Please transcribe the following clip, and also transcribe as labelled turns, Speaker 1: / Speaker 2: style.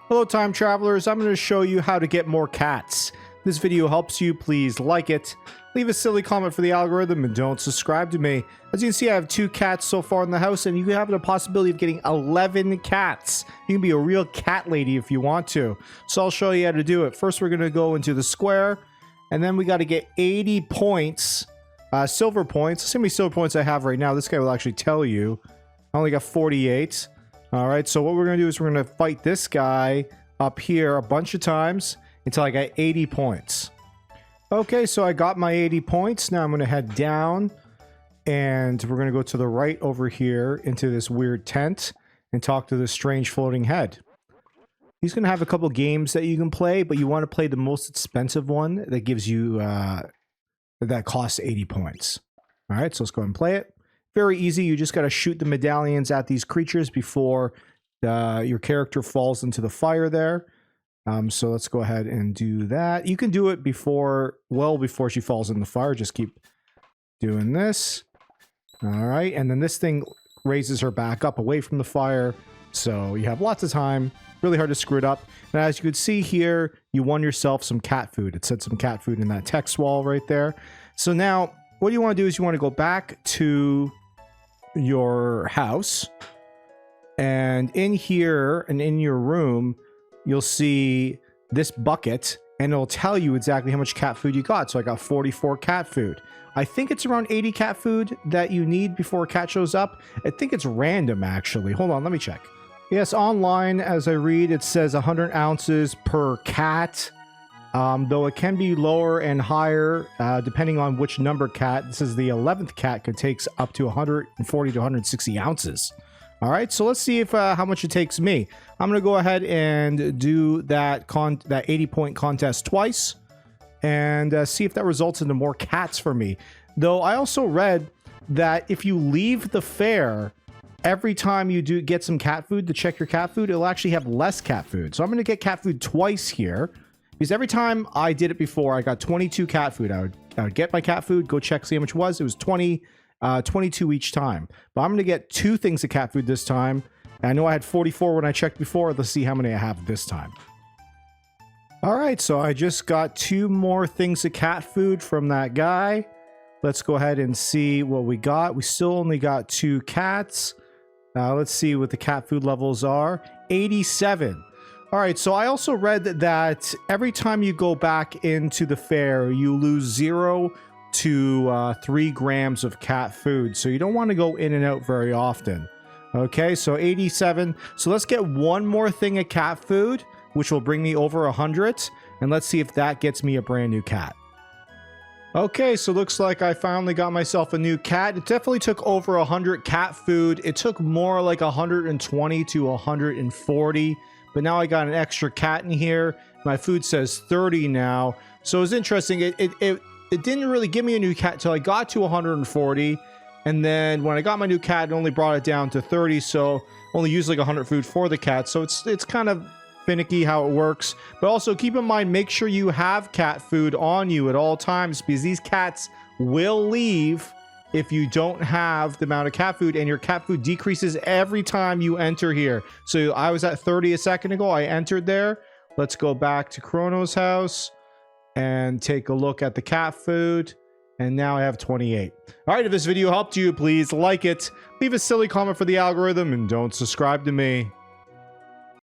Speaker 1: Hello time travelers, I'm going to show you how to get more cats. If this video helps you, please like it, leave a silly comment for the algorithm, and don't subscribe to me. As you can see, I have 2 cats so far in the house, and you have the possibility of getting 11 cats. You can be a real cat lady if you want to. So I'll show you how to do it. First, we're going to go into the square, and then we got to get 80 points, silver points. Let's see how many silver points I have right now. This guy will actually tell you. I only got 48. All right, so what we're going to do is we're going to fight this guy up here a bunch of times until I get 80 points. Okay, so I got my 80 points. Now I'm going to head down, and we're going to go to the right over here into this weird tent and talk to this strange floating head. He's going to have a couple games that you can play, but you want to play the most expensive one that gives you, that costs 80 points. All right, so let's go ahead and play it. Very easy. You just got to shoot the medallions at these creatures before your character falls into the fire there. So let's go ahead and do that. You can do it before, well before she falls in the fire. Just keep doing this. All right. And then this thing raises her back up away from the fire. So you have lots of time. Really hard to screw it up. And as you can see here, you won yourself some cat food. It said some cat food in that text wall right there. So now what you want to do is you want to go back to your house, and in here and in your room you'll see this bucket, and it'll tell you exactly how much cat food you got. So I got 44 cat food. I think it's around 80 cat food that you need before a cat shows up. I think it's random, actually. Hold on, let me check. Yes, online as I read it says 100 ounces per cat, though it can be lower and higher depending on which number cat. This is the 11th cat, could takes up to 140 to 160 ounces. All right, so let's see if how much it takes me. I'm gonna go ahead and do that 80 point contest twice and see if that results into more cats for me. Though I also read that if you leave the fair, every time you do get some cat food to check your cat food, it'll actually have less cat food. So I'm gonna get cat food twice here, because every time I did it before, I got 22 cat food. I would get my cat food, go check, see how much it was. It was 22 each time. But I'm going to get 2 things of cat food this time. And I know I had 44 when I checked before. Let's see how many I have this time. All right, so I just got 2 more things of cat food from that guy. Let's go ahead and see what we got. We still only got 2 cats. Let's see what the cat food levels are. 87. All right, so I also read that every time you go back into the fair, you lose 0 to 3 grams of cat food. So you don't want to go in and out very often. Okay, so 87. So let's get 1 more thing of cat food, which will bring me over 100. And let's see if that gets me a brand new cat. Okay, so looks like I finally got myself a new cat. It definitely took over 100 cat food. It took more like 120 to 140. But now I got an extra cat in here. My food says 30 now. So it's interesting. It didn't really give me a new cat till I got to 140. And then when I got my new cat, it only brought it down to 30. So only used like 100 food for the cat. So it's kind of finicky how it works. But also keep in mind, make sure you have cat food on you at all times, because these cats will leave if you don't have the amount of cat food, and your cat food decreases every time you enter here. So I was at 30 a second ago. I entered there. Let's go back to Chrono's house and take a look at the cat food. And now I have 28. All right, if this video helped you, please like it, leave a silly comment for the algorithm, and don't subscribe to me.